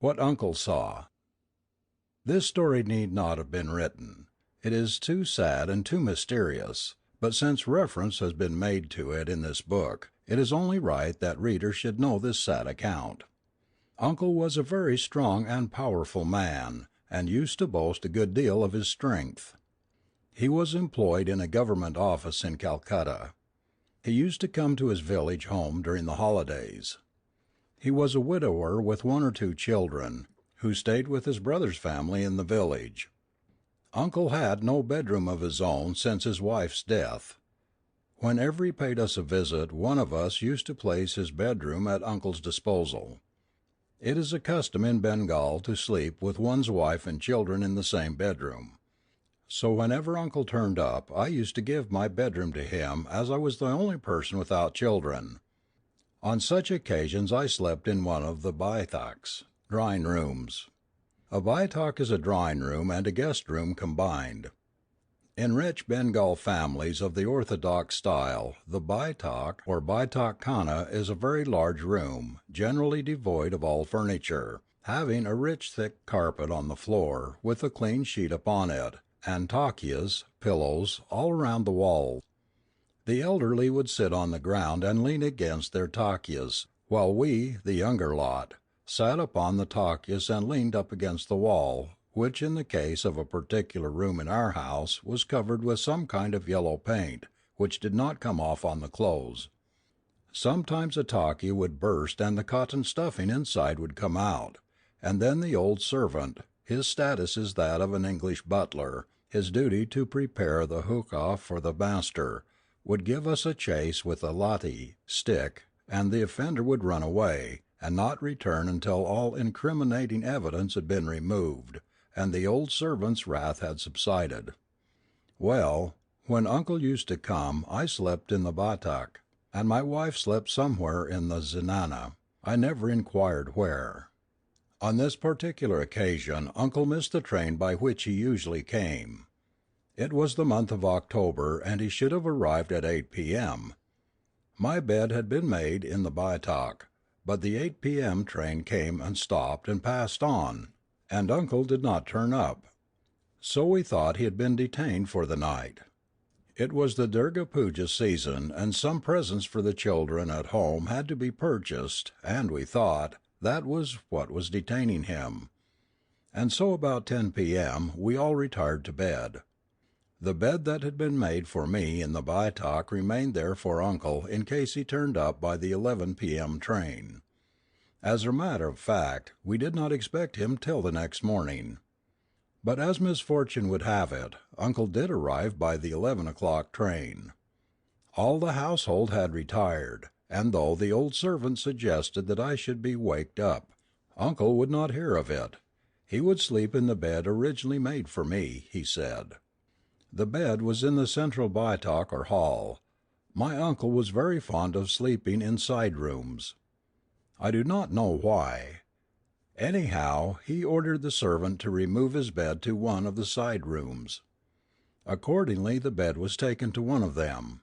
What Uncle Saw. This story need not have been written. It is too sad and too mysterious, but since reference has been made to it in this book, it is only right that readers should know this sad account. Uncle was a very strong and powerful man, and used to boast a good deal of his strength. He was employed in a government office in Calcutta. He used to come to his village home during the holidays. He was a widower with one or two children, who stayed with his brother's family in the village. Uncle had no bedroom of his own since his wife's death. Whenever he paid us a visit one of us used to place his bedroom at Uncle's disposal. It is a custom in Bengal to sleep with one's wife and children in the same bedroom. So whenever Uncle turned up I used to give my bedroom to him as I was the only person without children. On such occasions I slept in one of the baithaks drawing rooms. A baithak is a drawing room and a guest room combined. In rich Bengal families of the orthodox style the baithak or baitak khana is a very large room, generally devoid of all furniture, having a rich thick carpet on the floor with a clean sheet upon it, and takyas, pillows, all around the wall. The elderly would sit on the ground and lean against their takyas, while we, the younger lot, sat upon the takyas and leaned up against the wall, which in the case of a particular room in our house was covered with some kind of yellow paint, which did not come off on the clothes. Sometimes a takya would burst and the cotton stuffing inside would come out, and then the old servant, his status is that of an English butler, his duty to prepare the hookah for the master, would give us a chase with a lathi stick, and the offender would run away, and not return until all incriminating evidence had been removed, and the old servant's wrath had subsided. Well, when Uncle used to come I slept in the batak, and my wife slept somewhere in the zenana, I never inquired where. On this particular occasion Uncle missed the train by which he usually came. It was the month of October and he should have arrived at 8 p.m. My bed had been made in the batak, but the 8 p.m. train came and stopped and passed on, and Uncle did not turn up. So we thought he had been detained for the night. It was the Durga Puja season and some presents for the children at home had to be purchased, and we thought that was what was detaining him. And so about 10 p.m. we all retired to bed. The bed that had been made for me in the baithak remained there for Uncle in case he turned up by the 11 p.m. train. As a matter of fact, we did not expect him till the next morning. But as misfortune would have it, Uncle did arrive by the 11 o'clock train. All the household had retired, and though the old servant suggested that I should be waked up, Uncle would not hear of it. He would sleep in the bed originally made for me, he said. The bed was in the central baithak or hall. My uncle was very fond of sleeping in side rooms. I do not know why. Anyhow, he ordered the servant to remove his bed to one of the side rooms. Accordingly the bed was taken to one of them.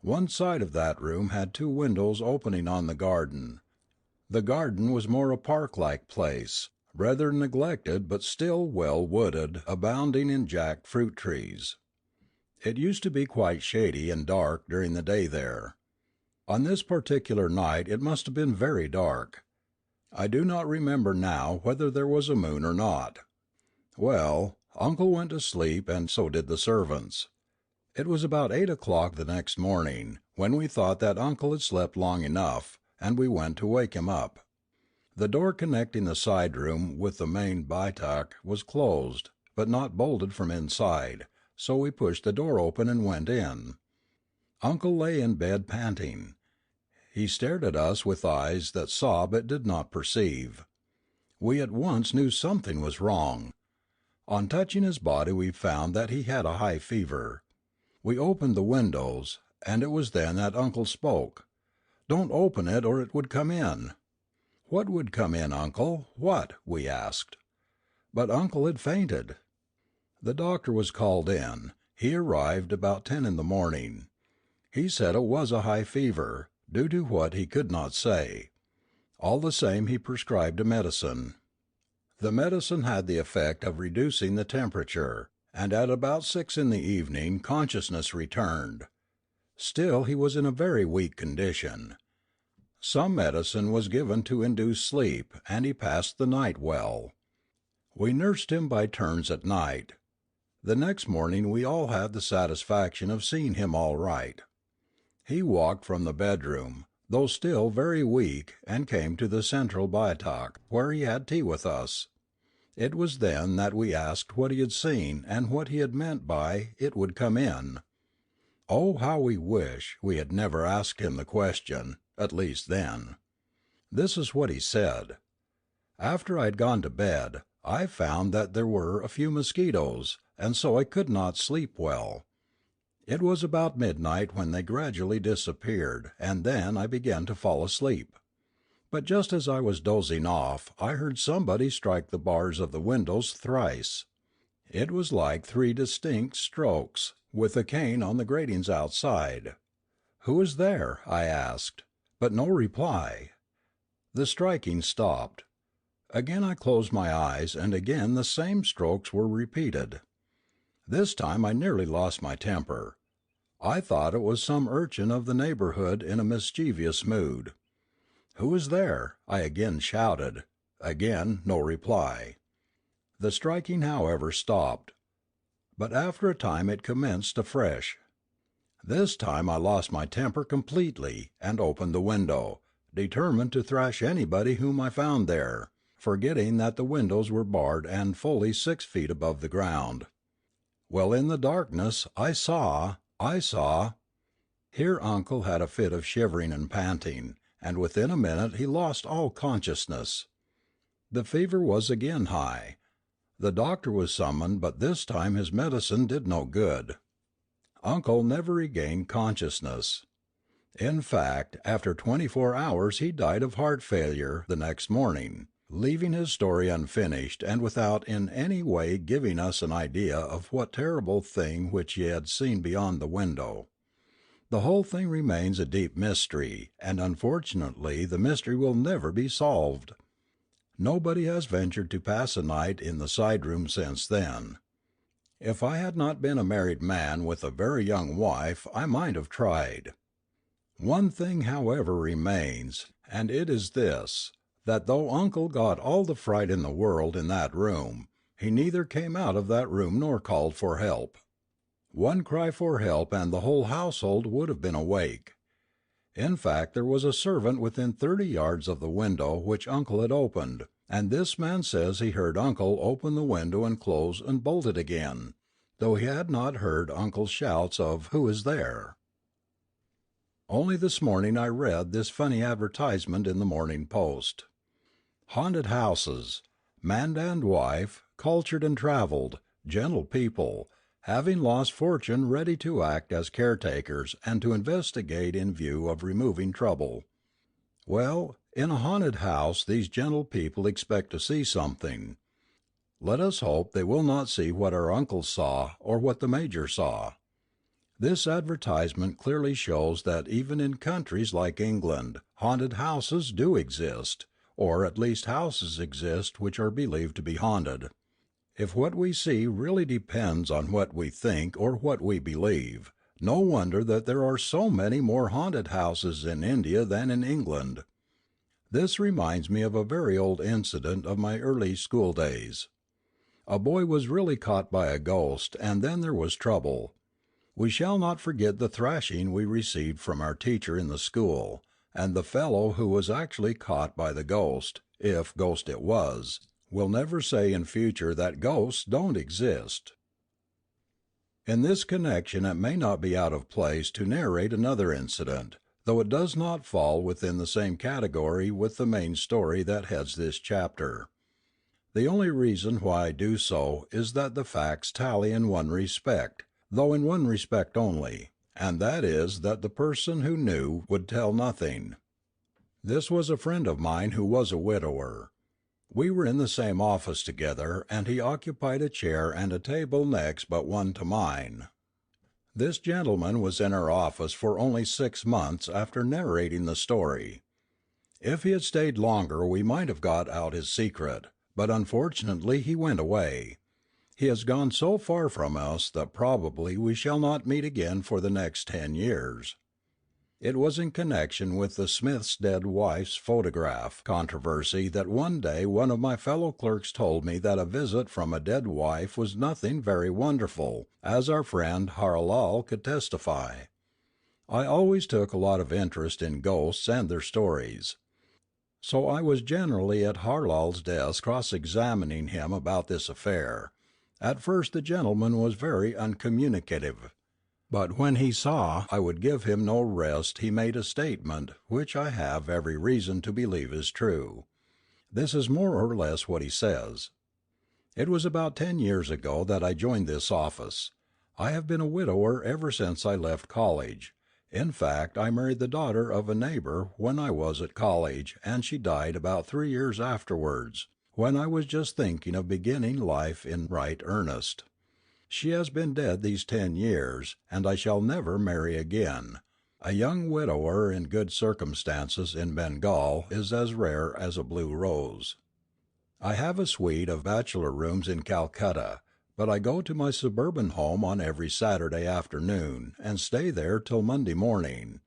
One side of that room had two windows opening on the garden. The garden was more a park-like place, rather neglected but still well wooded, abounding in jack fruit trees. It used to be quite shady and dark during the day there. On this particular night it must have been very dark. I do not remember now whether there was a moon or not. Well, Uncle went to sleep and so did the servants. It was about 8 o'clock the next morning, when we thought that Uncle had slept long enough, and we went to wake him up. The door connecting the side room with the main baithak was closed, but not bolted from inside, so we pushed the door open and went in. Uncle lay in bed panting. He stared at us with eyes that saw but did not perceive. We at once knew something was wrong. On touching his body we found that he had a high fever. We opened the windows, and it was then that Uncle spoke. "Don't open it or it would come in." "What would come in, Uncle, what?" we asked. But Uncle had fainted. The doctor was called in. He arrived about 10 in the morning. He said it was a high fever, due to what he could not say. All the same he prescribed a medicine. The medicine had the effect of reducing the temperature, and at about 6 in the evening consciousness returned. Still he was in a very weak condition. Some medicine was given to induce sleep, and he passed the night well. We nursed him by turns at night. The next morning we all had the satisfaction of seeing him all right. He walked from the bedroom, though still very weak, and came to the central baitak, where he had tea with us. It was then that we asked what he had seen and what he had meant by "it would come in." Oh, how we wish we had never asked him the question, at least then. This is what he said: "After I had gone to bed, I found that there were a few mosquitoes, and so I could not sleep well. It was about midnight when they gradually disappeared, and then I began to fall asleep. But just as I was dozing off, I heard somebody strike the bars of the windows thrice. It was like 3 distinct strokes, with a cane on the gratings outside. 'Who is there?' I asked, but no reply. The striking stopped. Again I closed my eyes, and again the same strokes were repeated. This time I nearly lost my temper. I thought it was some urchin of the neighbourhood in a mischievous mood. 'Who is there?' I again shouted. Again no reply. The striking, however, stopped. But after a time it commenced afresh. This time I lost my temper completely, and opened the window, determined to thrash anybody whom I found there, forgetting that the windows were barred and fully 6 feet above the ground. Well, in the darkness I saw. Here uncle had a fit of shivering and panting, and within a minute he lost all consciousness. The fever was again high. The doctor was summoned, but this time his medicine did no good. Uncle never regained consciousness. In fact, after 24 hours he died of heart failure the next morning, leaving his story unfinished and without in any way giving us an idea of what terrible thing which he had seen beyond the window. The whole thing remains a deep mystery, and unfortunately the mystery will never be solved. Nobody has ventured to pass a night in the side room since then. If I had not been a married man with a very young wife I might have tried. One thing, however, remains, and it is this, that though uncle got all the fright in the world in that room, he neither came out of that room nor called for help. One cry for help and the whole household would have been awake. In fact, there was a servant within 30 yards of the window which uncle had opened, and this man says he heard uncle open the window and close and bolt it again, though he had not heard uncle's shouts of "Who is there?" Only this morning I read this funny advertisement in the Morning Post: "Haunted houses. Man and wife, cultured and travelled, gentle people, having lost fortune ready to act as caretakers and to investigate in view of removing trouble." Well, in a haunted house these gentle people expect to see something. Let us hope they will not see what our uncle saw, or what the Major saw. This advertisement clearly shows that even in countries like England haunted houses do exist, or at least houses exist which are believed to be haunted. If what we see really depends on what we think or what we believe, no wonder that there are so many more haunted houses in India than in England. This reminds me of a very old incident of my early school days. A boy was really caught by a ghost, and then there was trouble. We shall not forget the thrashing we received from our teacher in the school, and the fellow who was actually caught by the ghost, if ghost it was, will never say in future that ghosts don't exist. In this connection it may not be out of place to narrate another incident, though it does not fall within the same category with the main story that heads this chapter. The only reason why I do so is that the facts tally in one respect, though in one respect only, and that is that the person who knew would tell nothing. This was a friend of mine who was a widower. We were in the same office together, and he occupied a chair and a table next but one to mine. This gentleman was in our office for only 6 months after narrating the story. If he had stayed longer we might have got out his secret, but unfortunately he went away. He has gone so far from us that probably we shall not meet again for the next 10 years. It was in connection with the Smith's dead wife's photograph controversy that one day one of my fellow clerks told me that a visit from a dead wife was nothing very wonderful, as our friend Harlal could testify. I always took a lot of interest in ghosts and their stories. So I was generally at Harlal's desk cross-examining him about this affair. At first the gentleman was very uncommunicative. But when he saw I would give him no rest he made a statement which I have every reason to believe is true. This is more or less what he says. It was about 10 years ago that I joined this office. I have been a widower ever since I left college. In fact, I married the daughter of a neighbor when I was at college, and she died about 3 years afterwards, when I was just thinking of beginning life in right earnest. She has been dead these 10 years, and I shall never marry again. A young widower in good circumstances in Bengal is as rare as a blue rose. I have a suite of bachelor rooms in Calcutta, but I go to my suburban home on every Saturday afternoon and stay there till Monday morning.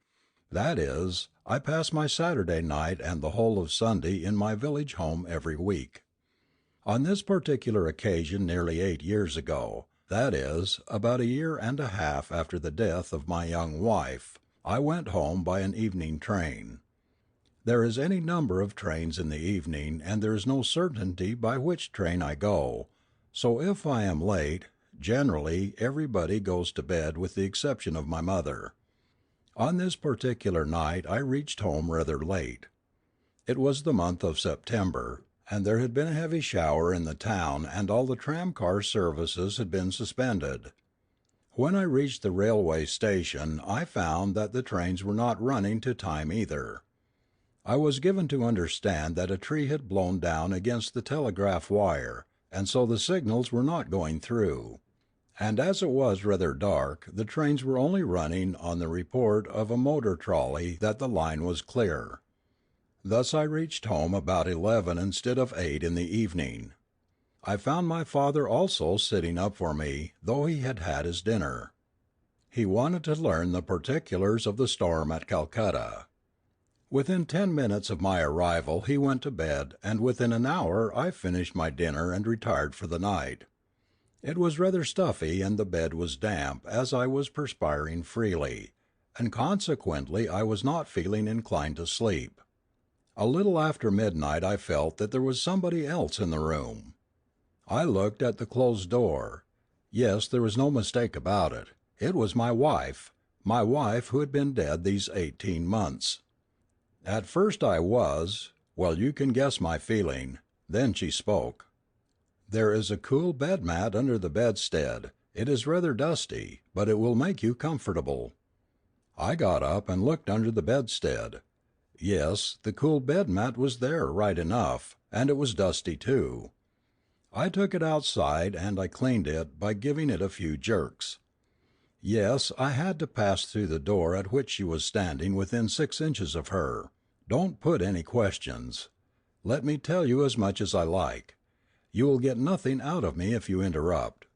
That is, I pass my Saturday night and the whole of Sunday in my village home every week. On this particular occasion nearly 8 years ago, that is, about a year and a half after the death of my young wife, I went home by an evening train. There is any number of trains in the evening, and there is no certainty by which train I go, so if I am late, generally everybody goes to bed with the exception of my mother. On this particular night I reached home rather late. It was the month of September, and there had been a heavy shower in the town and all the tramcar services had been suspended. When I reached the railway station I found that the trains were not running to time either. I was given to understand that a tree had blown down against the telegraph wire, and so the signals were not going through. And as it was rather dark, the trains were only running on the report of a motor trolley that the line was clear. Thus I reached home about 11 instead of 8 in the evening. I found my father also sitting up for me, though he had had his dinner. He wanted to learn the particulars of the storm at Calcutta. Within 10 minutes of my arrival he went to bed, and within an hour I finished my dinner and retired for the night. It was rather stuffy and the bed was damp, as I was perspiring freely, and consequently I was not feeling inclined to sleep. A little after midnight I felt that there was somebody else in the room. I looked at the closed door. Yes, there was no mistake about it. It was my wife who had been dead these 18 months. At first I was, you can guess my feeling. Then she spoke. "There is a cool bed mat under the bedstead. It is rather dusty, but it will make you comfortable." I got up and looked under the bedstead. Yes, the cool bed mat was there, right enough, and it was dusty too. I took it outside and I cleaned it by giving it a few jerks. Yes, I had to pass through the door at which she was standing within 6 inches of her. Don't put any questions. Let me tell you as much as I like. You will get nothing out of me if you interrupt.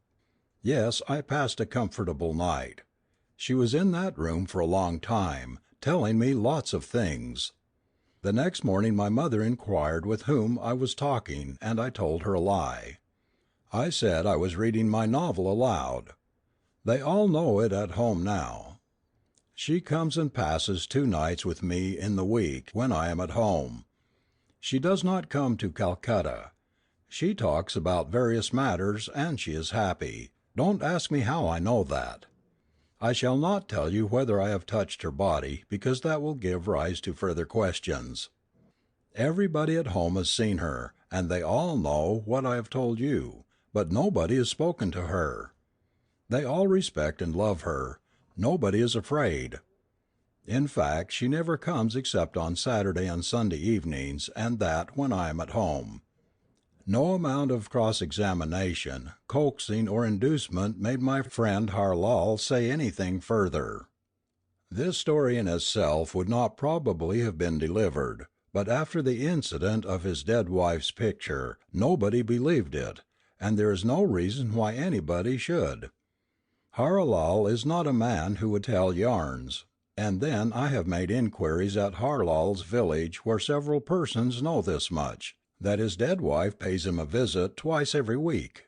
Yes, I passed a comfortable night. She was in that room for a long time, telling me lots of things. The next morning my mother inquired with whom I was talking, and I told her a lie. I said I was reading my novel aloud. They all know it at home now. She comes and passes 2 nights with me in the week when I am at home. She does not come to Calcutta. She talks about various matters, and she is happy. Don't ask me how I know that. I shall not tell you whether I have touched her body, because that will give rise to further questions. Everybody at home has seen her, and they all know what I have told you, but nobody has spoken to her. They all respect and love her. Nobody is afraid. In fact, she never comes except on Saturday and Sunday evenings, and that when I am at home. No amount of cross-examination, coaxing, or inducement made my friend Harlal say anything further. This story in itself would not probably have been delivered, but after the incident of his dead wife's picture, nobody believed it, and there is no reason why anybody should. Harrelal is not a man who would tell yarns, and then I have made inquiries at Harlal's village where several persons know this much, that his dead wife pays him a visit twice every week.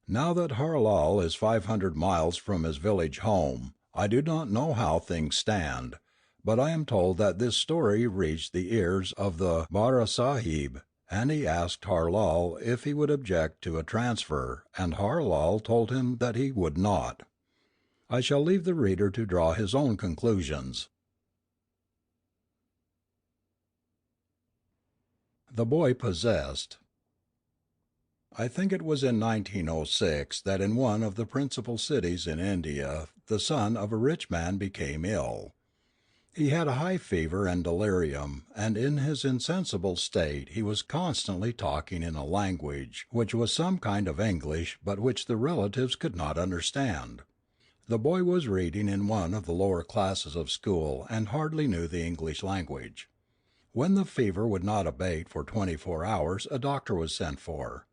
Now that Harlal is 500 miles from his village home, I do not know how things stand, but I am told that this story reached the ears of the Bara Sahib, and he asked Harlal if he would object to a transfer, and Harlal told him that he would not. I shall leave the reader to draw his own conclusions. The Boy Possessed. I think it was in 1906 that in one of the principal cities in India the son of a rich man became ill. He had a high fever and delirium, and in his insensible state he was constantly talking in a language which was some kind of English but which the relatives could not understand. The boy was reading in one of the lower classes of school and hardly knew the English language. When the fever would not abate for 24 hours a doctor was sent for.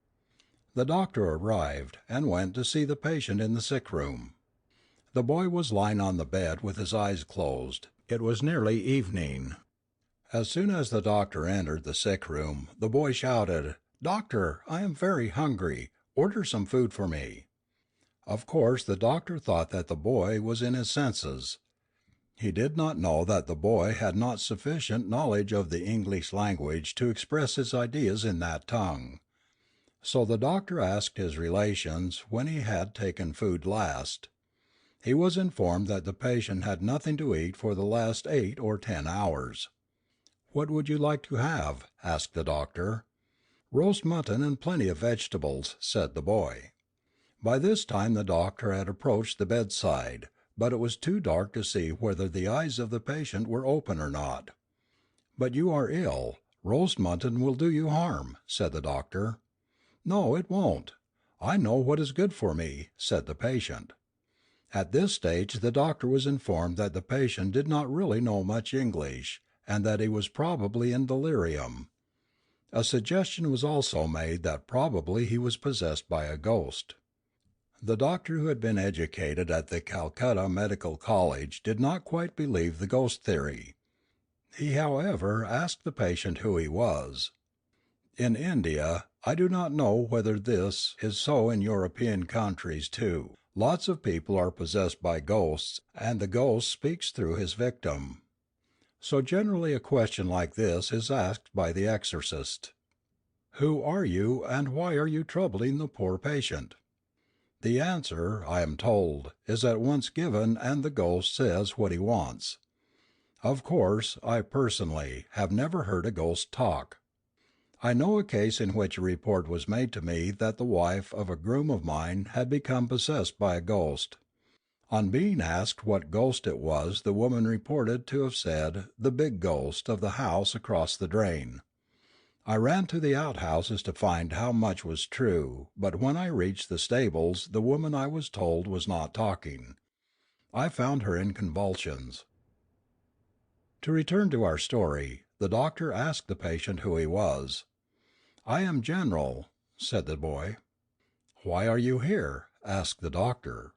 The doctor arrived, and went to see the patient in the sick room. The boy was lying on the bed with his eyes closed. It was nearly evening. As soon as the doctor entered the sick room, the boy shouted, "Doctor, I am very hungry. Order some food for me." Of course the doctor thought that the boy was in his senses. He did not know that the boy had not sufficient knowledge of the English language to express his ideas in that tongue. So the doctor asked his relations when he had taken food last. He was informed that the patient had nothing to eat for the last 8 or 10 hours. "What would you like to have?" asked the doctor. "Roast mutton and plenty of vegetables," said the boy. By this time the doctor had approached the bedside, but it was too dark to see whether the eyes of the patient were open or not. "But you are ill. Roast mutton will do you harm," said the doctor. "No, it won't. I know what is good for me," said the patient. At this stage the doctor was informed that the patient did not really know much English, and that he was probably in delirium. A suggestion was also made that probably he was possessed by a ghost. The doctor, who had been educated at the Calcutta Medical College, did not quite believe the ghost theory. He, however, asked the patient who he was. In India, I do not know whether this is so in European countries too, lots of people are possessed by ghosts, and the ghost speaks through his victim. So generally a question like this is asked by the exorcist: "Who are you, and why are you troubling the poor patient?" The answer, I am told, is at once given and the ghost says what he wants. Of course, I personally have never heard a ghost talk. I know a case in which a report was made to me that the wife of a groom of mine had become possessed by a ghost. On being asked what ghost it was, the woman reported to have said, "The big ghost of the house across the drain." I ran to the outhouses to find how much was true, but when I reached the stables the woman, I was told, was not talking. I found her in convulsions. To return to our story, the doctor asked the patient who he was. "I am General," said the boy. "Why are you here?" asked the doctor.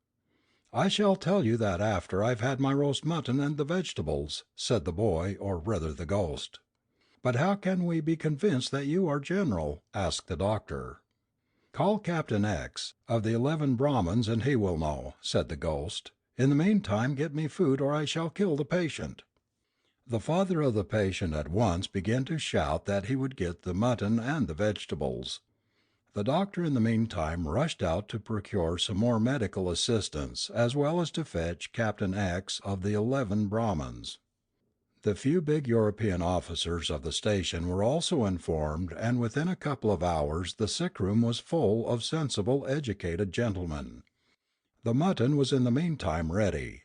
"I shall tell you that after I've had my roast mutton and the vegetables," said the boy, or rather the ghost. "But how can we be convinced that you are General?" asked the doctor. "Call Captain X, of the 11 Brahmins, and he will know," said the ghost. "In the meantime get me food or I shall kill the patient." The father of the patient at once began to shout that he would get the mutton and the vegetables. The doctor in the meantime rushed out to procure some more medical assistance, as well as to fetch Captain X of the 11 Brahmins. The few big European officers of the station were also informed, and within a couple of hours the sick room was full of sensible, educated gentlemen. The mutton was in the meantime ready.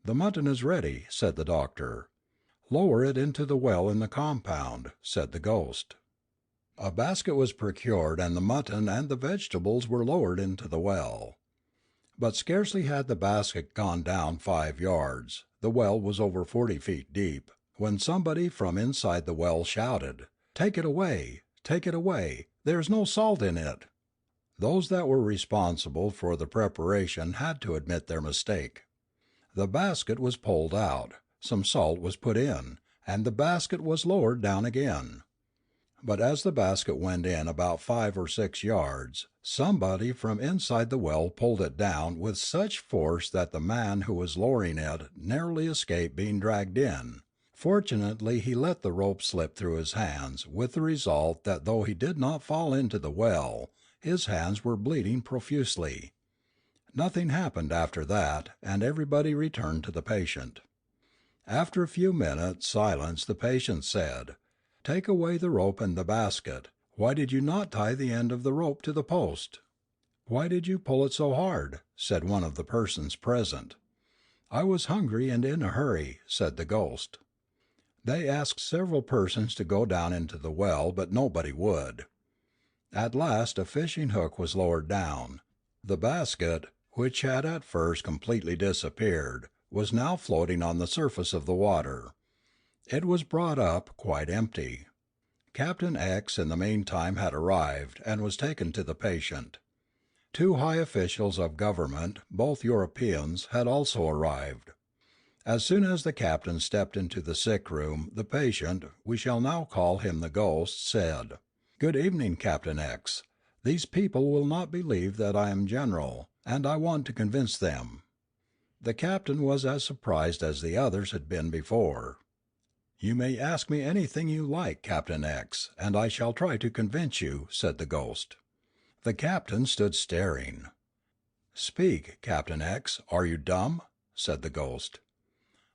"The mutton is ready," said the doctor. "Lower it into the well in the compound," said the ghost. A basket was procured, and the mutton and the vegetables were lowered into the well. But scarcely had the basket gone down 5 yards, the well was over 40 feet deep, when somebody from inside the well shouted, "Take it away! Take it away! There is no salt in it!" Those that were responsible for the preparation had to admit their mistake. The basket was pulled out, some salt was put in, and the basket was lowered down again. But as the basket went in about 5 or 6 yards, somebody from inside the well pulled it down with such force that the man who was lowering it narrowly escaped being dragged in. Fortunately he let the rope slip through his hands, with the result that though he did not fall into the well, his hands were bleeding profusely. Nothing happened after that, and everybody returned to the patient. After a few minutes' silence the patient said, "Take away the rope and the basket. Why did you not tie the end of the rope to the post?" "Why did you pull it so hard?" said one of the persons present. "I was hungry and in a hurry," said the ghost. They asked several persons to go down into the well, but nobody would. At last a fishing hook was lowered down. The basket, which had at first completely disappeared, was now floating on the surface of the water. It was brought up quite empty. Captain X in the meantime had arrived, and was taken to the patient. Two high officials of government, both Europeans, had also arrived. As soon as the captain stepped into the sick room, the patient, we shall now call him the ghost, said, "Good evening, Captain X. These people will not believe that I am General, and I want to convince them." The captain was as surprised as the others had been before. "You may ask me anything you like, Captain X, and I shall try to convince you," said the ghost. The captain stood staring. "Speak, Captain X, are you dumb?" said the ghost.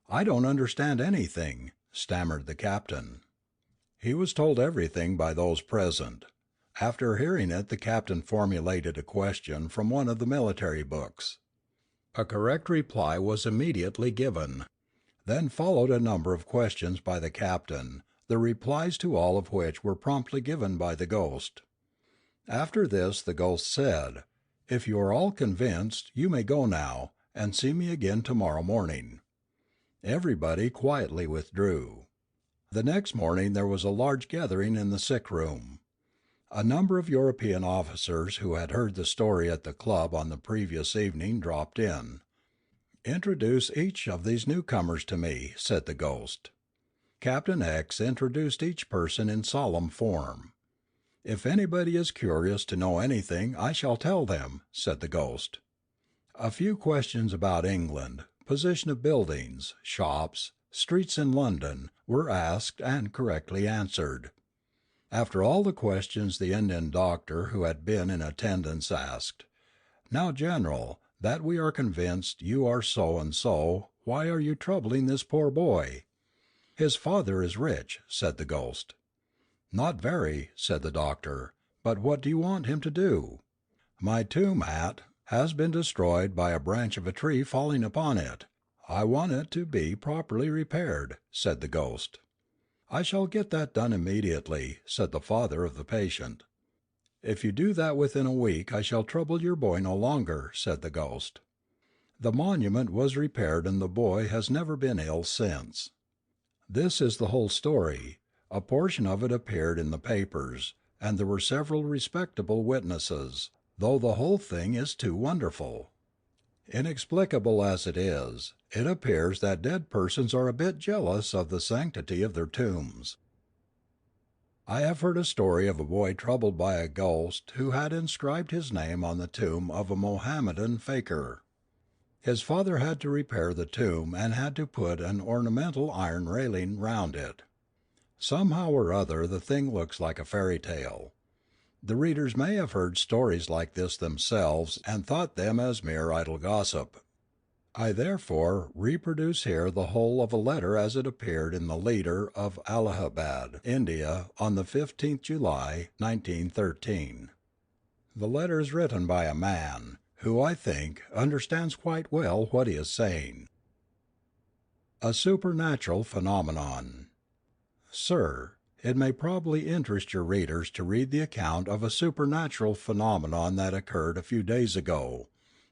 "I don't understand anything," stammered the captain. He was told everything by those present. After hearing it the captain formulated a question from one of the military books. A correct reply was immediately given. Then followed a number of questions by the captain, the replies to all of which were promptly given by the ghost. After this the ghost said, "If you are all convinced, you may go now, and see me again tomorrow morning." Everybody quietly withdrew. The next morning there was a large gathering in the sick room. A number of European officers who had heard the story at the club on the previous evening dropped in. "Introduce each of these newcomers to me," said the ghost. Captain X introduced each person in solemn form. "If anybody is curious to know anything, I shall tell them," said the ghost. A few questions about England, position of buildings, shops, streets in London, were asked and correctly answered. After all the questions the Indian doctor who had been in attendance asked, "Now, General, that we are convinced you are so and so, why are you troubling this poor boy?" "His father is rich," said the ghost. "Not very," said the doctor, "but what do you want him to do?" "My tomb has been destroyed by a branch of a tree falling upon it. I want it to be properly repaired," said the ghost. "I shall get that done immediately," said the father of the patient. "If you do that within a week I shall trouble your boy no longer," said the ghost. The monument was repaired and the boy has never been ill since. This is the whole story. A portion of it appeared in the papers, and there were several respectable witnesses, though the whole thing is too wonderful. Inexplicable as it is, it appears that dead persons are a bit jealous of the sanctity of their tombs. I have heard a story of a boy troubled by a ghost who had inscribed his name on the tomb of a Mohammedan fakir. His father had to repair the tomb and had to put an ornamental iron railing round it. Somehow or other the thing looks like a fairy tale. The readers may have heard stories like this themselves and thought them as mere idle gossip. I therefore reproduce here the whole of a letter as it appeared in the Leader of Allahabad, India, on the 15th July, 1913. The letter is written by a man who, I think, understands quite well what he is saying. A Supernatural Phenomenon. Sir, it may probably interest your readers to read the account of a supernatural phenomenon that occurred a few days ago,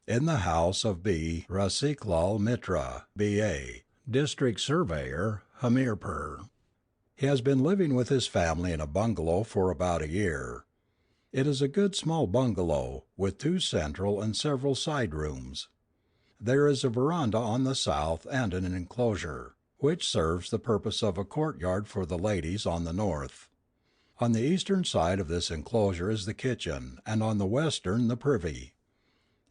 in the house of B. Rasiklal Mitra, B.A., District Surveyor, Hamirpur. He has been living with his family in a bungalow for about a year. It is a good small bungalow, with two central and several side rooms. There is a veranda on the south and an enclosure, which serves the purpose of a courtyard for the ladies, on the north. On the eastern side of this enclosure is the kitchen, and on the western the privy.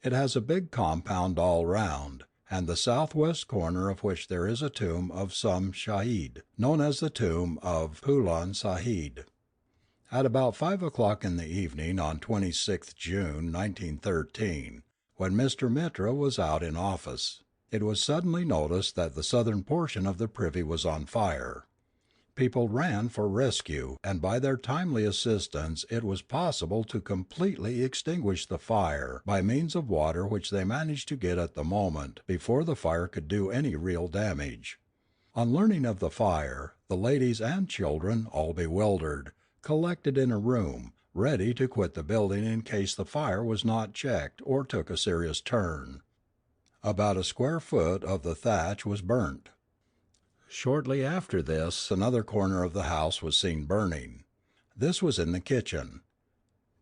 It has a big compound all round, and the southwest corner of which there is a tomb of some Shaheed, known as the tomb of Phulan Sahib. At about 5 o'clock in the evening on 26th June, 1913, when Mr. Mitra was out in office, it was suddenly noticed that the southern portion of the privy was on fire. People ran for rescue, and by their timely assistance it was possible to completely extinguish the fire by means of water which they managed to get at the moment before the fire could do any real damage. On learning of the fire, the ladies and children, all bewildered, collected in a room, ready to quit the building in case the fire was not checked or took a serious turn. About a square foot of the thatch was burnt. Shortly after this another corner of the house was seen burning. This was in the kitchen.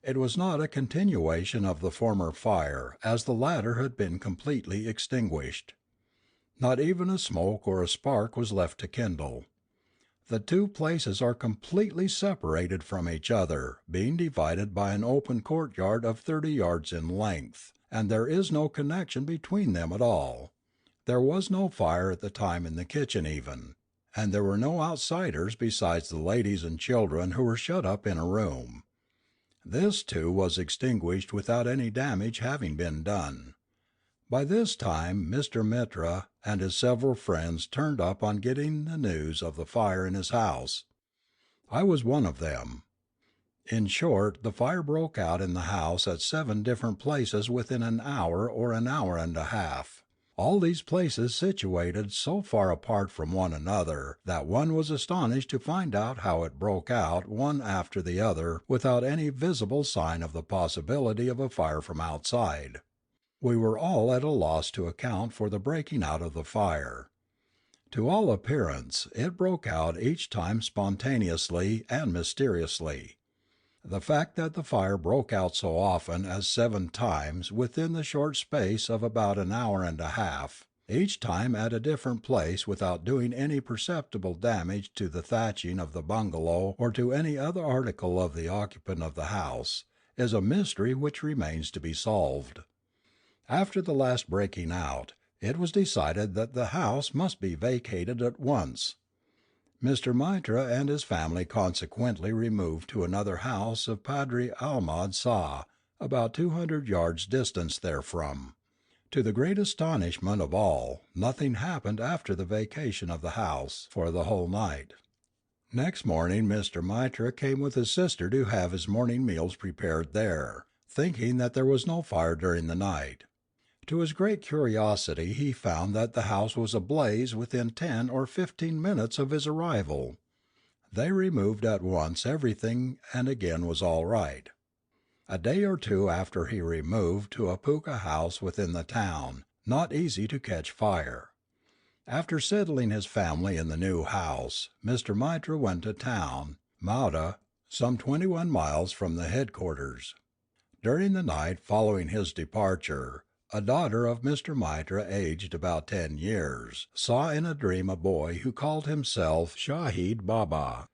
It was not a continuation of the former fire, as the latter had been completely extinguished. Not even a smoke or a spark was left to kindle. The two places are completely separated from each other, being divided by an open courtyard of 30 yards in length, and there is no connection between them at all. There was no fire at the time in the kitchen even, and there were no outsiders besides the ladies and children who were shut up in a room. This too was extinguished without any damage having been done. By this time Mr. Mitra and his several friends turned up on getting the news of the fire in his house. I was one of them. In short, the fire broke out in the house at 7 different places within an hour or an hour and a half. All these places situated so far apart from one another that one was astonished to find out how it broke out one after the other without any visible sign of the possibility of a fire from outside. We were all at a loss to account for the breaking out of the fire. To all appearance, it broke out each time spontaneously and mysteriously. The fact that the fire broke out so often as 7 times within the short space of about an hour and a half, each time at a different place without doing any perceptible damage to the thatching of the bungalow or to any other article of the occupant of the house, is a mystery which remains to be solved. After the last breaking out, it was decided that the house must be vacated at once. Mr. Mitra and his family consequently removed to another house of Padri Ahmad Sah, about 200 yards distance therefrom. To the great astonishment of all, nothing happened after the vacation of the house for the whole night. Next morning Mr. Mitra came with his sister to have his morning meals prepared there, thinking that there was no fire during the night. To his great curiosity he found that the house was ablaze within 10 or 15 minutes of his arrival. They removed at once everything and again was all right. A day or two after he removed to a pucca house within the town, not easy to catch fire. After settling his family in the new house, Mr. Mitra went to town, Mauda, some 21 miles from the headquarters. During the night following his departure, a daughter of Mr. Mitra, aged about 10 years, saw in a dream a boy who called himself Shaheed Baba.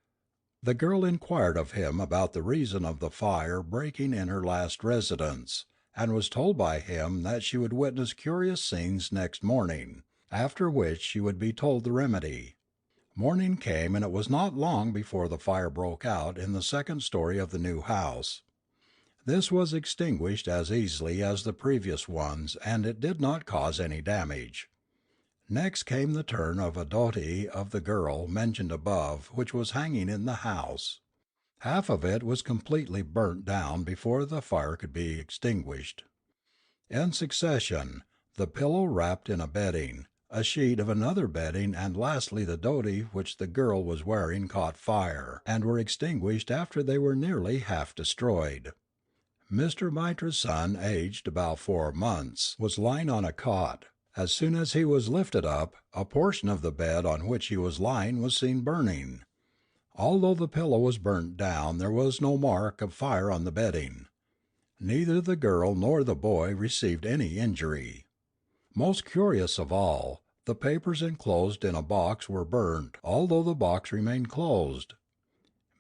The girl inquired of him about the reason of the fire breaking in her last residence, and was told by him that she would witness curious scenes next morning, after which she would be told the remedy. Morning came, and it was not long before the fire broke out in the second story of the new house. This was extinguished as easily as the previous ones, and it did not cause any damage. Next came the turn of a dhoti of the girl mentioned above, which was hanging in the house. Half of it was completely burnt down before the fire could be extinguished. In succession, the pillow wrapped in a bedding, a sheet of another bedding, and lastly the dhoti which the girl was wearing caught fire, and were extinguished after they were nearly half destroyed. Mr. Mitra's son, aged about 4 months, was lying on a cot, As soon as he was lifted up, a portion of the bed on which he was lying was seen burning. Although the pillow was burnt down, there was no mark of fire on the bedding. Neither the girl nor the boy received any injury. Most curious of all, the papers enclosed in a box were burnt, although the box remained closed.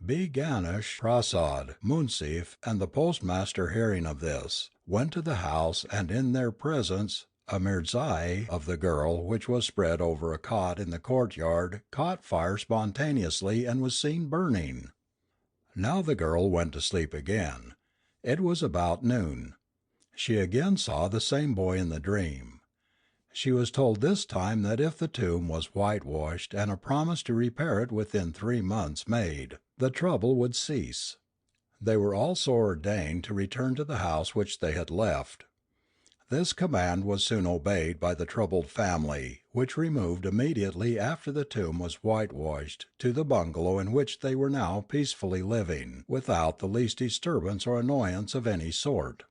B. Ganesh Prasad, Munsif, and the postmaster, hearing of this, went to the house, and in their presence a mirzai of the girl, which was spread over a cot in the courtyard, caught fire spontaneously and was seen burning. Now the girl went to sleep again. It was about noon. She again saw the same boy in the dream. She was told this time that if the tomb was whitewashed and a promise to repair it within 3 months made, the trouble would cease. They were also ordained to return to the house which they had left. This command was soon obeyed by the troubled family, which removed immediately after the tomb was whitewashed to the bungalow in which they were now peacefully living, without the least disturbance or annoyance of any sort.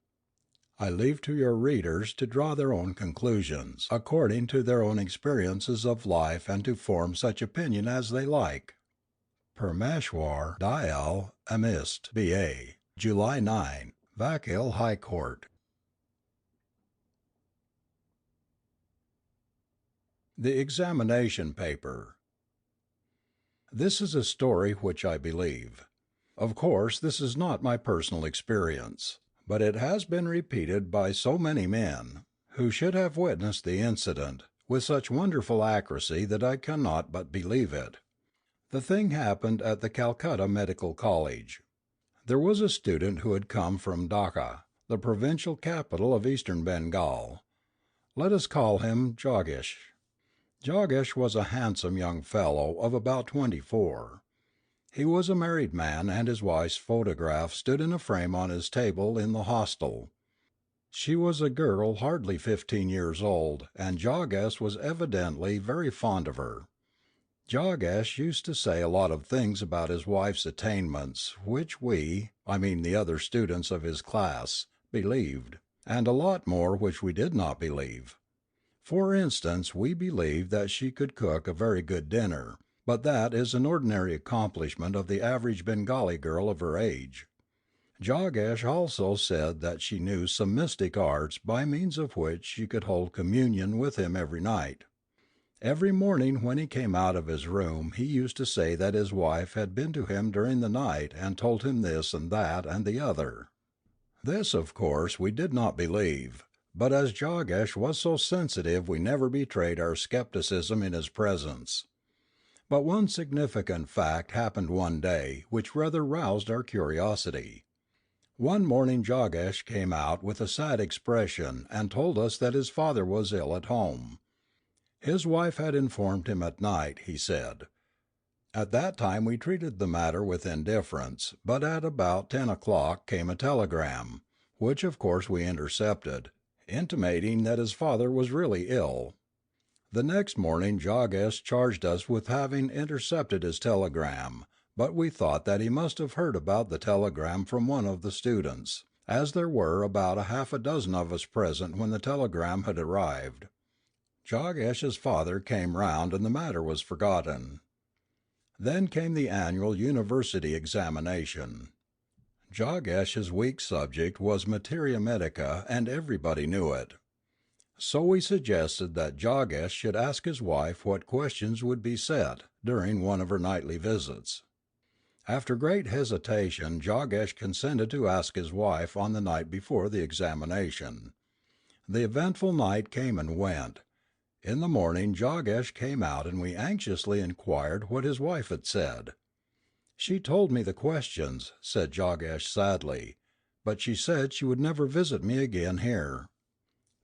I leave to your readers to draw their own conclusions, according to their own experiences of life, and to form such opinion as they like. Parmeshwar Dayal Amist, B.A., July 9, Vakil High Court. The Examination Paper. This is a story which I believe. Of course, this is not my personal experience, but it has been repeated by so many men, who should have witnessed the incident, with such wonderful accuracy that I cannot but believe it. The thing happened at the Calcutta Medical College. There was a student who had come from Dhaka, the provincial capital of Eastern Bengal. Let us call him Jogesh. Jogesh was a handsome young fellow of about 24. He was a married man, and his wife's photograph stood in a frame on his table in the hostel. She was a girl hardly 15 years old, and Jogesh was evidently very fond of her. Jogesh used to say a lot of things about his wife's attainments which I mean the other students of his class, believed, and a lot more which we did not believe. For instance, we believed that she could cook a very good dinner, but that is an ordinary accomplishment of the average Bengali girl of her age. Jogesh also said that she knew some mystic arts by means of which she could hold communion with him every night. Every morning when he came out of his room he used to say that his wife had been to him during the night and told him this and that and the other. This, of course, we did not believe. But as Jogesh was so sensitive, we never betrayed our skepticism in his presence. But one significant fact happened one day which rather roused our curiosity. One morning Jogesh came out with a sad expression and told us that his father was ill at home. His wife had informed him at night, he said. At that time we treated the matter with indifference, but at about 10 o'clock came a telegram, which of course we intercepted, intimating that his father was really ill. The next morning Jogesh charged us with having intercepted his telegram, but we thought that he must have heard about the telegram from one of the students, as there were about half a dozen of us present when the telegram had arrived. Jogesh's father came round and the matter was forgotten. Then came the annual university examination. Jogesh's weak subject was materia medica, and everybody knew it. So we suggested that Jogesh should ask his wife what questions would be set during one of her nightly visits. After great hesitation Jogesh consented to ask his wife on the night before the examination. The eventful night came and went. In the morning Jogesh came out and we anxiously inquired what his wife had said. "She told me the questions," said Jogesh sadly, "but she said she would never visit me again here."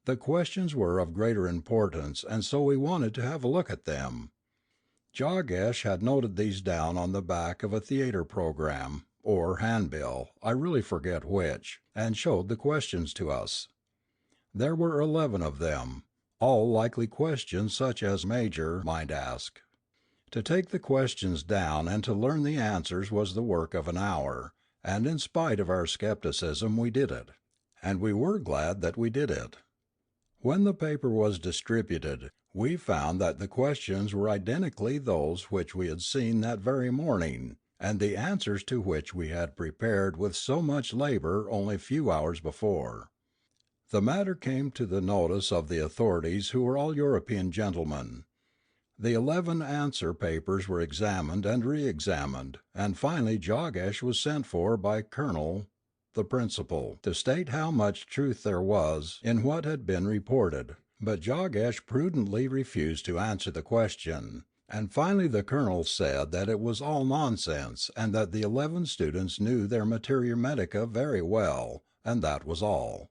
The questions were of greater importance, and so we wanted to have a look at them. Jogesh had noted these down on the back of a theatre program, or handbill, I really forget which, and showed the questions to us. There were 11 of them, all likely questions such as Major might ask. To take the questions down and to learn the answers was the work of an hour, and in spite of our skepticism we did it. And we were glad that we did it. When the paper was distributed, we found that the questions were identically those which we had seen that very morning, and the answers to which we had prepared with so much labour only a few hours before. The matter came to the notice of the authorities, who were all European gentlemen. The 11 answer papers were examined and re examined, and finally Jogesh was sent for by Colonel, the principal, to state how much truth there was in what had been reported, but Jogesh prudently refused to answer the question, and finally the colonel said that it was all nonsense and that the 11 students knew their materia medica very well, and that was all.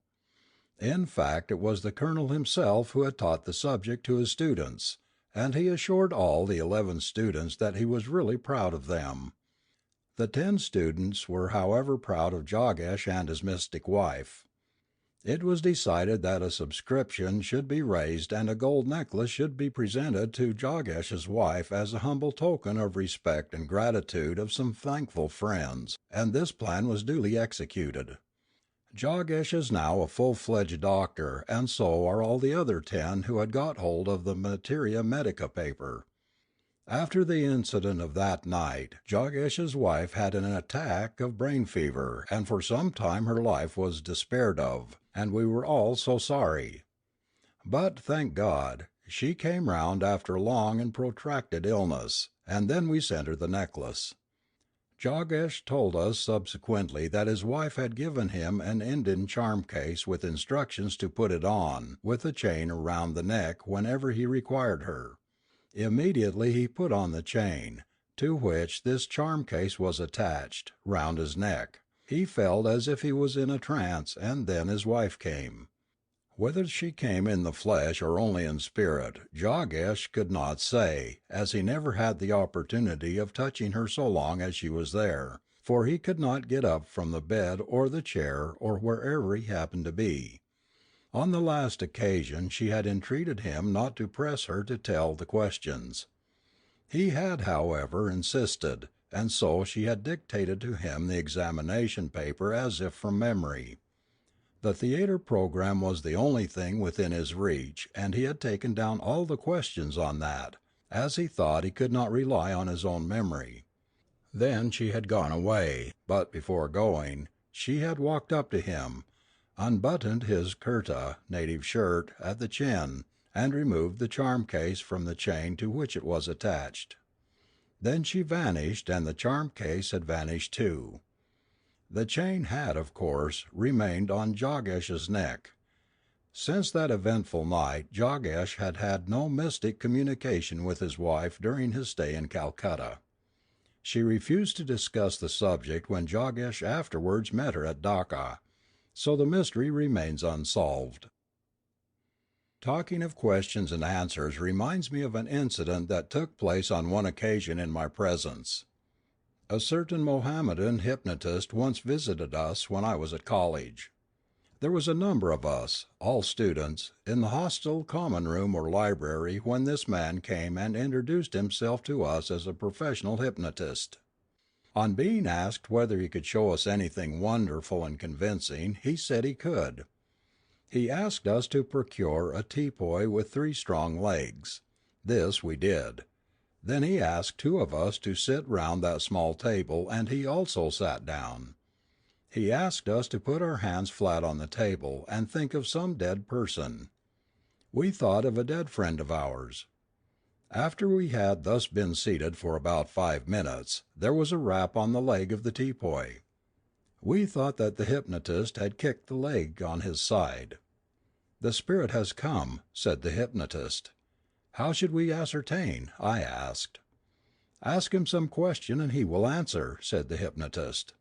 In fact it was the colonel himself who had taught the subject to his students, and he assured all the 11 students that he was really proud of them. The 10 students were however proud of Jogesh and his mystic wife. It was decided that a subscription should be raised and a gold necklace should be presented to Jogesh's wife as a humble token of respect and gratitude of some thankful friends, and this plan was duly executed. Jogesh is now a full-fledged doctor, and so are all the other 10 who had got hold of the materia medica paper. After the incident of that night, Jogesh's wife had an attack of brain fever, and for some time her life was despaired of, and we were all so sorry. But, thank God, she came round after long and protracted illness, and then we sent her the necklace. Jogesh told us subsequently that his wife had given him an Indian charm case with instructions to put it on, with a chain around the neck whenever he required her. Immediately he put on the chain, to which this charm case was attached, round his neck. He felt as if he was in a trance, and then his wife came. Whether she came in the flesh or only in spirit, Jogesh could not say, as he never had the opportunity of touching her so long as she was there, for he could not get up from the bed or the chair or wherever he happened to be. On the last occasion she had entreated him not to press her to tell the questions. He had, however, insisted, and so she had dictated to him the examination paper as if from memory. The theatre program was the only thing within his reach, and he had taken down all the questions on that, as he thought he could not rely on his own memory. Then she had gone away, but before going, she had walked up to him, unbuttoned his kurta native shirt at the chin, and removed the charm case from the chain to which it was attached. Then she vanished, and the charm case had vanished too. The chain had, of course, remained on Jogesh's neck. Since that eventful night Jogesh had had no mystic communication with his wife during his stay in Calcutta. She refused to discuss the subject when Jogesh afterwards met her at Dacca, so the mystery remains unsolved. Talking of questions and answers reminds me of an incident that took place on one occasion in my presence. A certain Mohammedan hypnotist once visited us when I was at college. There was a number of us, all students, in the hostel common room or library when this man came and introduced himself to us as a professional hypnotist. On being asked whether he could show us anything wonderful and convincing, he said he could. He asked us to procure a teapoy with 3 strong legs. This we did. Then he asked 2 of us to sit round that small table, and he also sat down. He asked us to put our hands flat on the table and think of some dead person. We thought of a dead friend of ours. After we had thus been seated for about 5 minutes, there was a rap on the leg of the teapoy. We thought that the hypnotist had kicked the leg on his side. "The spirit has come," said the hypnotist. "How should we ascertain?" I asked. "Ask him some question and he will answer," said the hypnotist.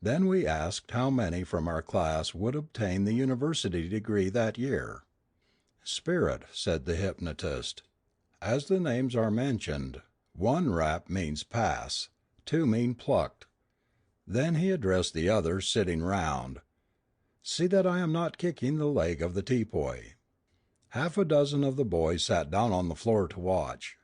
Then we asked how many from our class would obtain the university degree that year. "Spirit," said the hypnotist. "As the names are mentioned, 1 rap means pass, 2 mean plucked." Then he addressed the others sitting round. "See that I am not kicking the leg of the teapoy." Half a dozen of the boys sat down on the floor to watch.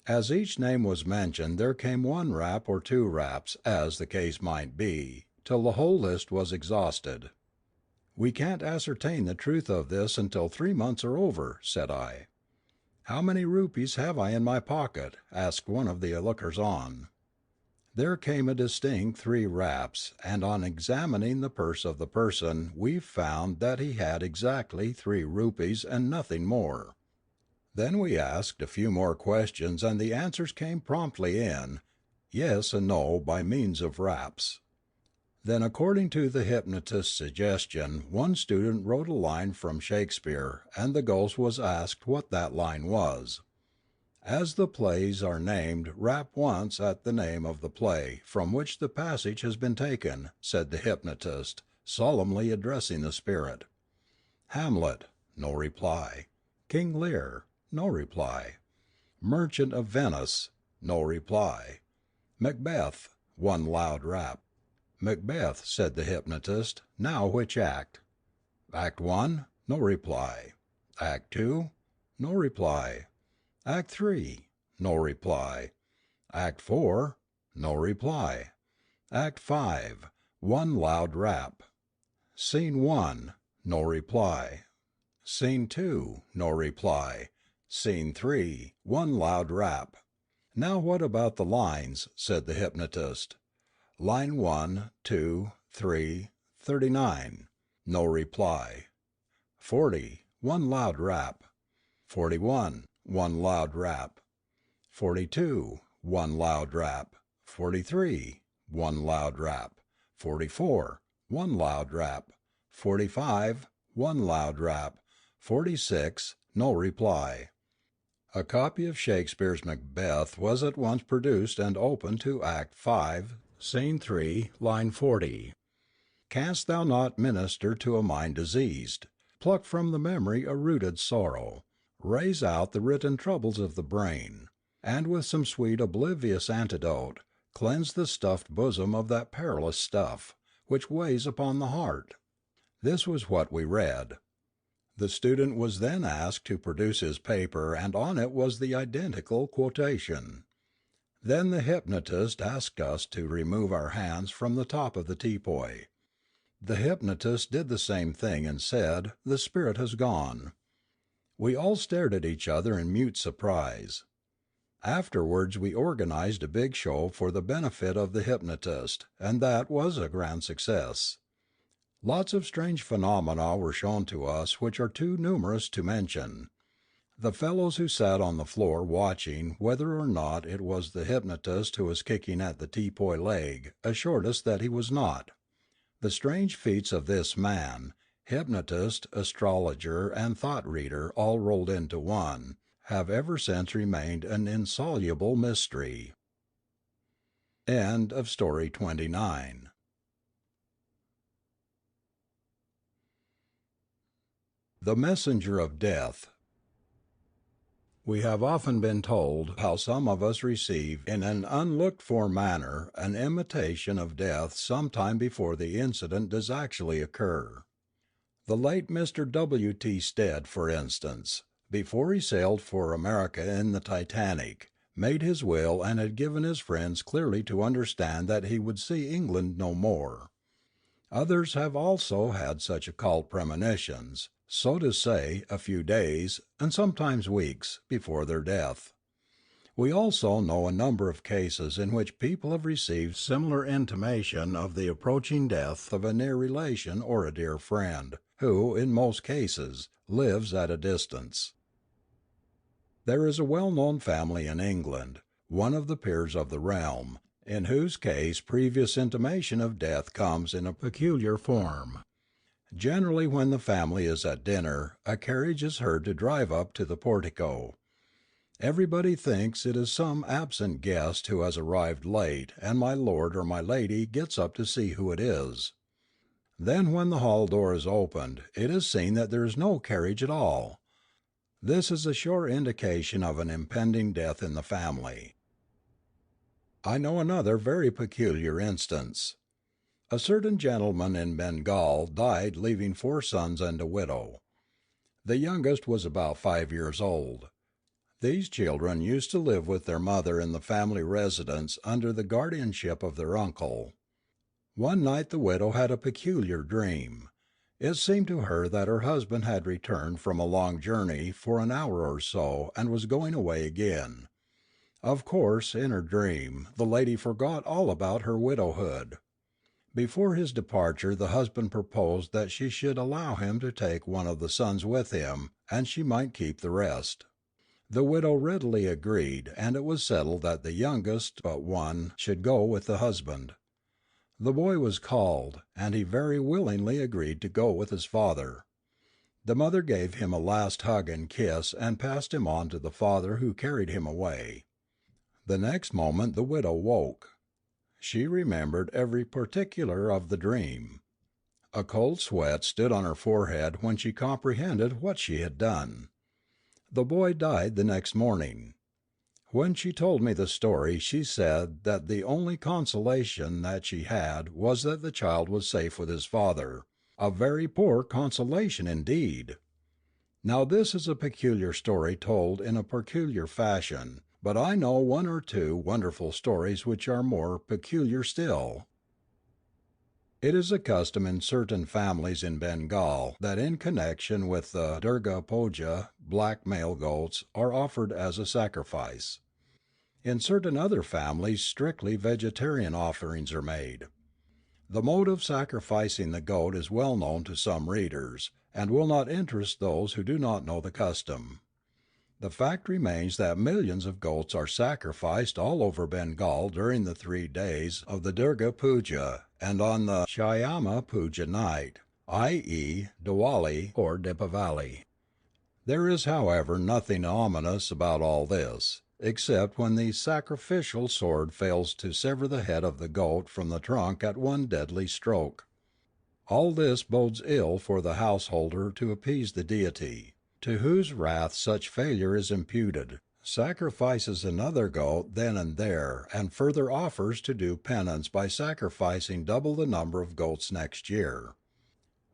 As each name was mentioned there came 1 rap or 2 raps, as the case might be, till the whole list was exhausted. "We can't ascertain the truth of this until 3 months are over," said I. "How many rupees have I in my pocket?" asked one of the lookers on. There came a distinct 3 raps, and on examining the purse of the person we found that he had exactly 3 rupees and nothing more. Then we asked a few more questions and the answers came promptly in, yes and no by means of raps. Then according to the hypnotist's suggestion one student wrote a line from Shakespeare and the ghost was asked what that line was. "As the plays are named, rap once at the name of the play from which the passage has been taken," said the hypnotist, solemnly addressing the spirit. "Hamlet." No reply. "King Lear." No reply. "Merchant of Venice." No reply. "Macbeth." One loud rap. "Macbeth," said the hypnotist. "Now which act?" "Act One." No reply. "Act Two." No reply. "Act Three." No reply. "Act Four." No reply. "Act Five." One loud rap. "Scene One." No reply. "Scene Two." No reply. "Scene Three." One loud rap. "Now what about the lines?" said the hypnotist. "Line 1, 2, 3, 39." No reply. "40." One loud rap. "41." One loud rap. "42." One loud rap. "43." One loud rap. "44." One loud rap. "45." One loud rap. "46." No reply. A copy of Shakespeare's Macbeth was at once produced and opened to Act 5, Scene 3, line 40. "Canst thou not minister to a mind diseased? Pluck from the memory a rooted sorrow, raze out the written troubles of the brain, and with some sweet oblivious antidote, cleanse the stuffed bosom of that perilous stuff, which weighs upon the heart?" This was what we read. The student was then asked to produce his paper and on it was the identical quotation. Then the hypnotist asked us to remove our hands from the top of the teapoy. The hypnotist did the same thing and said, "The spirit has gone." We all stared at each other in mute surprise. Afterwards we organized a big show for the benefit of the hypnotist, and that was a grand success. Lots of strange phenomena were shown to us which are too numerous to mention. The fellows who sat on the floor watching whether or not it was the hypnotist who was kicking at the teapoy leg assured us that he was not. The strange feats of this man, hypnotist, astrologer, and thought reader all rolled into one, have ever since remained an insoluble mystery. End of Story 29. The Messenger of Death. We have often been told how some of us receive in an unlooked for manner an intimation of death some time before the incident does actually occur. The late Mr. W. T. Stead, for instance, before he sailed for America in the Titanic, made his will and had given his friends clearly to understand that he would see England no more. Others have also had such occult premonitions, so to say, a few days, and sometimes weeks, before their death. We also know a number of cases in which people have received similar intimation of the approaching death of a near relation or a dear friend, who, in most cases, lives at a distance. There is a well-known family in England, one of the peers of the realm, in whose case previous intimation of death comes in a peculiar form. Generally when the family is at dinner, a carriage is heard to drive up to the portico. Everybody thinks it is some absent guest who has arrived late and my lord or my lady gets up to see who it is. Then when the hall door is opened, it is seen that there is no carriage at all. This is a sure indication of an impending death in the family. I know another very peculiar instance. A certain gentleman in Bengal died leaving 4 sons and a widow. The youngest was about 5 years old. These children used to live with their mother in the family residence under the guardianship of their uncle. One night the widow had a peculiar dream. It seemed to her that her husband had returned from a long journey for an hour or so and was going away again. Of course, in her dream, the lady forgot all about her widowhood. Before his departure the husband proposed that she should allow him to take one of the sons with him, and she might keep the rest. The widow readily agreed, and it was settled that the youngest but one should go with the husband. The boy was called, and he very willingly agreed to go with his father. The mother gave him a last hug and kiss and passed him on to the father, who carried him away. The next moment the widow woke. She remembered every particular of the dream. A cold sweat stood on her forehead when she comprehended what she had done. The boy died the next morning. When she told me the story she said that the only consolation that she had was that the child was safe with his father, a very poor consolation indeed. Now this is a peculiar story told in a peculiar fashion, but I know one or two wonderful stories which are more peculiar still. It is a custom in certain families in Bengal that in connection with the Durga Puja black male goats are offered as a sacrifice. In certain other families strictly vegetarian offerings are made. The mode of sacrificing the goat is well known to some readers, and will not interest those who do not know the custom. The fact remains that millions of goats are sacrificed all over Bengal during the 3 days of the Durga Puja and on the Shyama Puja night, i.e., Diwali or Dipavali. There is, however, nothing ominous about all this, except when the sacrificial sword fails to sever the head of the goat from the trunk at one deadly stroke. All this bodes ill for the householder to appease the deity, to whose wrath such failure is imputed, sacrifices another goat then and there, and further offers to do penance by sacrificing double the number of goats next year.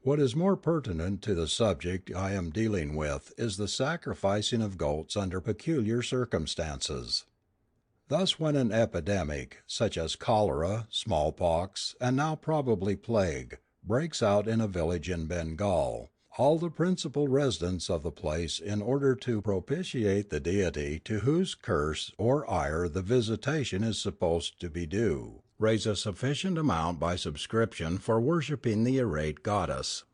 What is more pertinent to the subject I am dealing with is the sacrificing of goats under peculiar circumstances. Thus when an epidemic, such as cholera, smallpox, and now probably plague, breaks out in a village in Bengal, all the principal residents of the place, in order to propitiate the deity to whose curse or ire the visitation is supposed to be due, raise a sufficient amount by subscription for worshipping the irate goddess.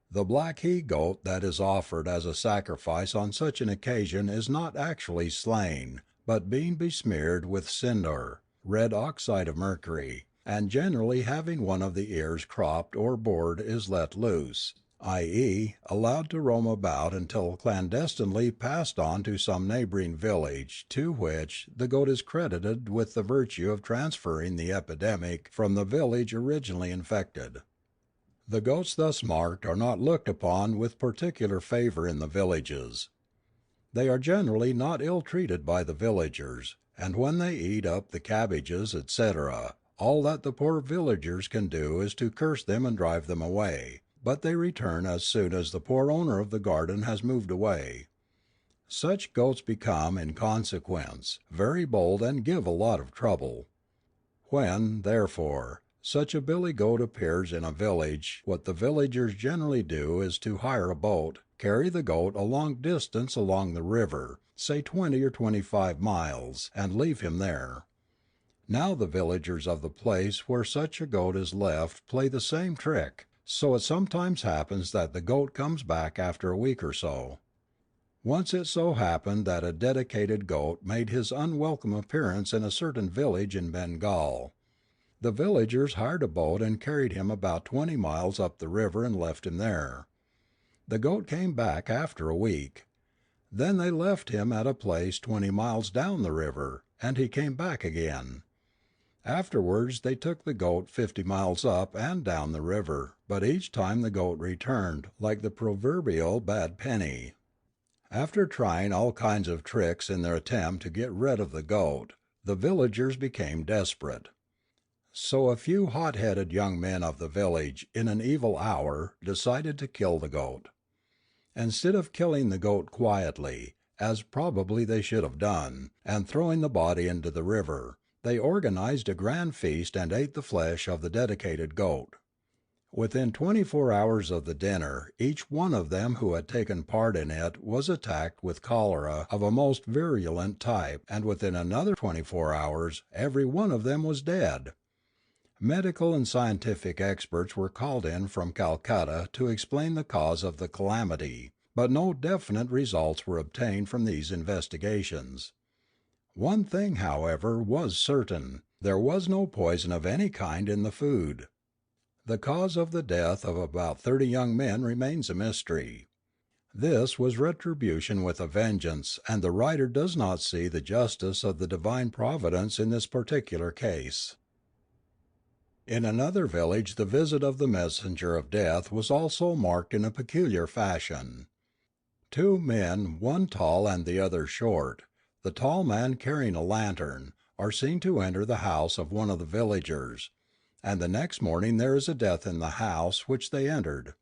The black he goat that is offered as a sacrifice on such an occasion is not actually slain, but being besmeared with sindoor, red oxide of mercury, and generally having one of the ears cropped or bored is let loose, i.e., allowed to roam about until clandestinely passed on to some neighbouring village to which the goat is credited with the virtue of transferring the epidemic from the village originally infected. The goats thus marked are not looked upon with particular favour in the villages. They are generally not ill treated by the villagers, and when they eat up the cabbages, etc., all that the poor villagers can do is to curse them and drive them away, but they return as soon as the poor owner of the garden has moved away. Such goats become, in consequence, very bold and give a lot of trouble. When, therefore, such a billy goat appears in a village, what the villagers generally do is to hire a boat, carry the goat a long distance along the river, say 20 or 25 miles, and leave him there. Now the villagers of the place where such a goat is left play the same trick, so it sometimes happens that the goat comes back after a week or so. Once it so happened that a dedicated goat made his unwelcome appearance in a certain village in Bengal. The villagers hired a boat and carried him about 20 miles up the river and left him there. The goat came back after a week. Then they left him at a place 20 miles down the river, and he came back again. Afterwards they took the goat 50 miles up and down the river, but each time the goat returned, like the proverbial bad penny. After trying all kinds of tricks in their attempt to get rid of the goat, the villagers became desperate. So a few hot-headed young men of the village, in an evil hour, decided to kill the goat. Instead of killing the goat quietly, as probably they should have done, and throwing the body into the river, they organized a grand feast and ate the flesh of the dedicated goat. Within 24 hours of the dinner each one of them who had taken part in it was attacked with cholera of a most virulent type, and within another 24 hours every one of them was dead. Medical and scientific experts were called in from Calcutta to explain the cause of the calamity, but no definite results were obtained from these investigations. One thing, however, was certain: there was no poison of any kind in the food. The cause of the death of about 30 young men remains a mystery. This was retribution with a vengeance, and the writer does not see the justice of the divine providence in this particular case. In another village the visit of the messenger of death was also marked in a peculiar fashion. Two men, one tall and the other short, the tall man carrying a lantern, are seen to enter the house of one of the villagers, and the next morning there is a death in the house which they entered.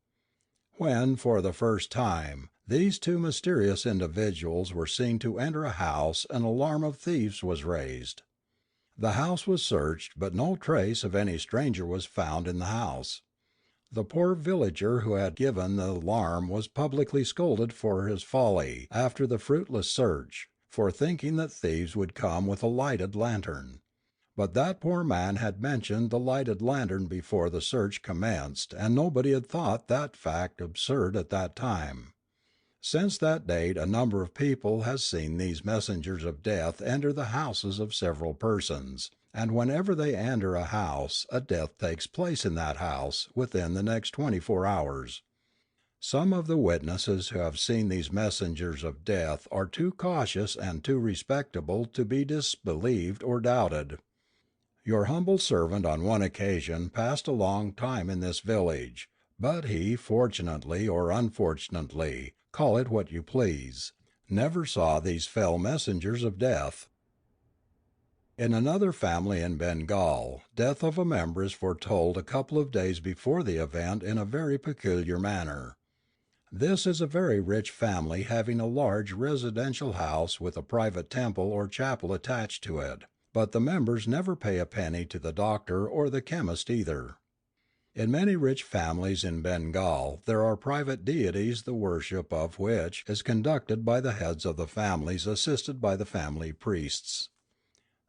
When, for the first time, these two mysterious individuals were seen to enter a house an alarm of thieves was raised. The house was searched, but no trace of any stranger was found in the house. The poor villager who had given the alarm was publicly scolded for his folly after the fruitless search, for thinking that thieves would come with a lighted lantern. But that poor man had mentioned the lighted lantern before the search commenced, and nobody had thought that fact absurd at that time. Since that date a number of people has seen these messengers of death enter the houses of several persons, and whenever they enter a house a death takes place in that house within the next 24 hours. Some of the witnesses who have seen these messengers of death are too cautious and too respectable to be disbelieved or doubted. Your humble servant on one occasion passed a long time in this village, but he, fortunately or unfortunately, call it what you please, never saw these fell messengers of death. In another family in Bengal, death of a member is foretold a couple of days before the event in a very peculiar manner. This is a very rich family having a large residential house with a private temple or chapel attached to it, but the members never pay a penny to the doctor or the chemist either. In many rich families in Bengal there are private deities the worship of which is conducted by the heads of the families assisted by the family priests.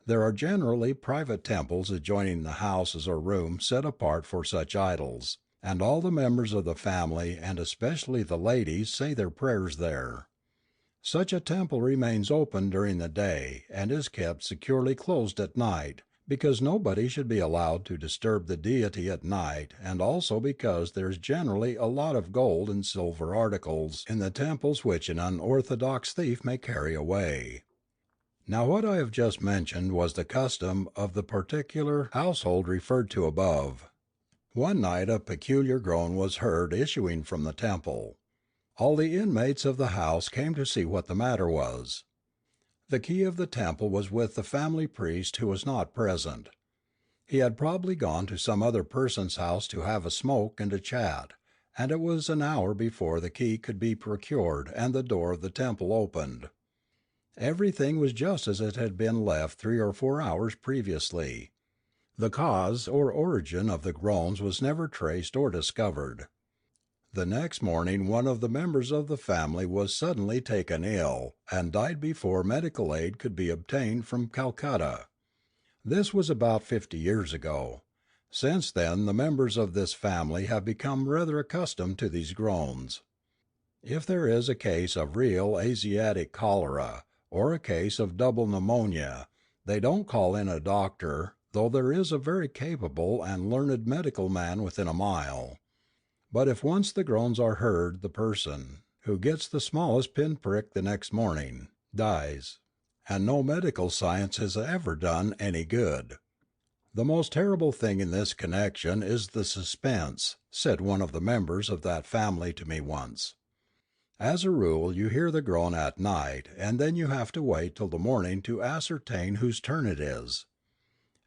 There are generally private temples adjoining the houses or rooms set apart for such idols, and all the members of the family and especially the ladies say their prayers there. Such a temple remains open during the day and is kept securely closed at night, because nobody should be allowed to disturb the deity at night, and also because there is generally a lot of gold and silver articles in the temples which an unorthodox thief may carry away. Now what I have just mentioned was the custom of the particular household referred to above. One night a peculiar groan was heard issuing from the temple. All the inmates of the house came to see what the matter was. The key of the temple was with the family priest, who was not present. He had probably gone to some other person's house to have a smoke and a chat, and it was an hour before the key could be procured and the door of the temple opened. Everything was just as it had been left 3 or 4 hours previously. The cause or origin of the groans was never traced or discovered. The next morning one of the members of the family was suddenly taken ill, and died before medical aid could be obtained from Calcutta. This was about 50 years ago. Since then the members of this family have become rather accustomed to these groans. If there is a case of real Asiatic cholera, or a case of double pneumonia, they don't call in a doctor, though there is a very capable and learned medical man within a mile. But if once the groans are heard the person, who gets the smallest pin-prick the next morning, dies, and no medical science has ever done any good. "The most terrible thing in this connection is the suspense," said one of the members of that family to me once. "As a rule you hear the groan at night, and then you have to wait till the morning to ascertain whose turn it is.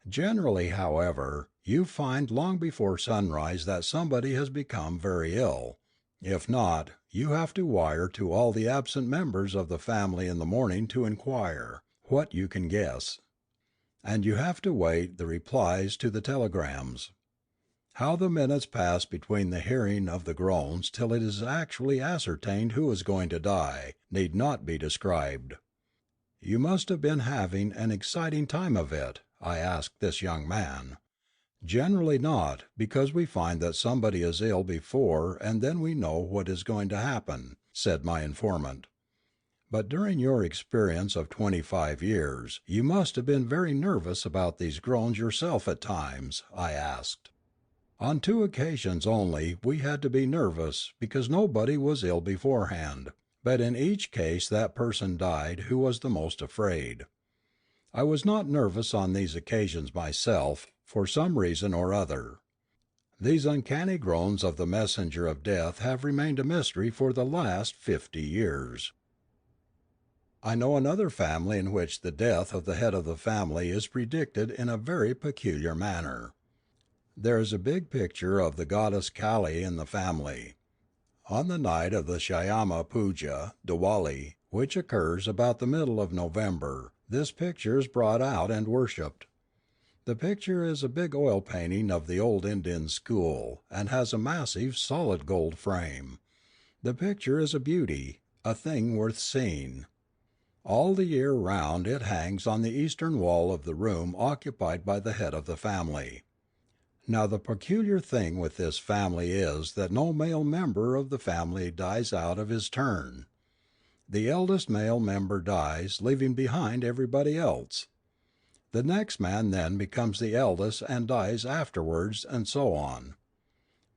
Generally, however, you find long before sunrise that somebody has become very ill. If not, you have to wire to all the absent members of the family in the morning to inquire what you can guess. And you have to wait the replies to the telegrams. How the minutes pass between the hearing of the groans till it is actually ascertained who is going to die, need not be described. "You must have been having an exciting time of it?" I asked this young man. "Generally not, because we find that somebody is ill before and then we know what is going to happen," said my informant. "But during your experience of 25 years, you must have been very nervous about these groans yourself at times?" I asked. "On two occasions only we had to be nervous, because nobody was ill beforehand, but in each case that person died who was the most afraid. I was not nervous on these occasions myself, for some reason or other. These uncanny groans of the messenger of death have remained a mystery for the last 50 years. I know another family in which the death of the head of the family is predicted in a very peculiar manner. There is a big picture of the goddess Kali in the family. On the night of the Shyama Puja, Diwali, which occurs about the middle of November, this picture is brought out and worshipped. The picture is a big oil painting of the old Indian school, and has a massive solid gold frame. The picture is a beauty, a thing worth seeing. All the year round it hangs on the eastern wall of the room occupied by the head of the family. Now the peculiar thing with this family is that no male member of the family dies out of his turn. The eldest male member dies, leaving behind everybody else. The next man then becomes the eldest and dies afterwards, and so on.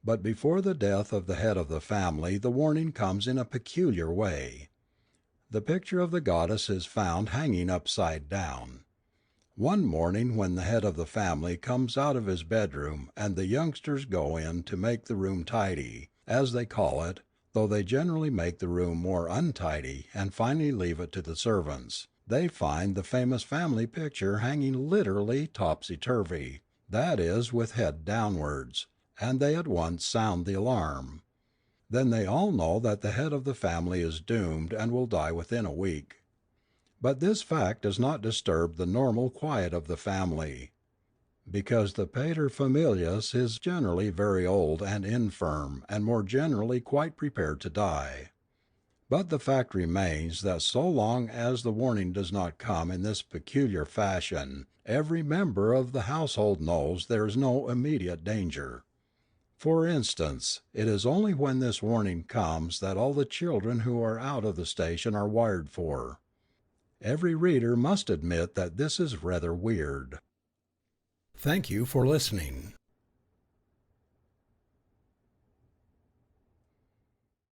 But before the death of the head of the family the warning comes in a peculiar way. The picture of the goddess is found hanging upside down. One morning when the head of the family comes out of his bedroom and the youngsters go in to make the room tidy, as they call it, though they generally make the room more untidy and finally leave it to the servants, they find the famous family picture hanging literally topsy turvy, that is, with head downwards, and they at once sound the alarm. Then they all know that the head of the family is doomed and will die within a week. But this fact does not disturb the normal quiet of the family, because the pater familias is generally very old and infirm and more generally quite prepared to die. But the fact remains that so long as the warning does not come in this peculiar fashion, every member of the household knows there is no immediate danger. For instance, it is only when this warning comes that all the children who are out of the station are wired for. Every reader must admit that this is rather weird. Thank you for listening.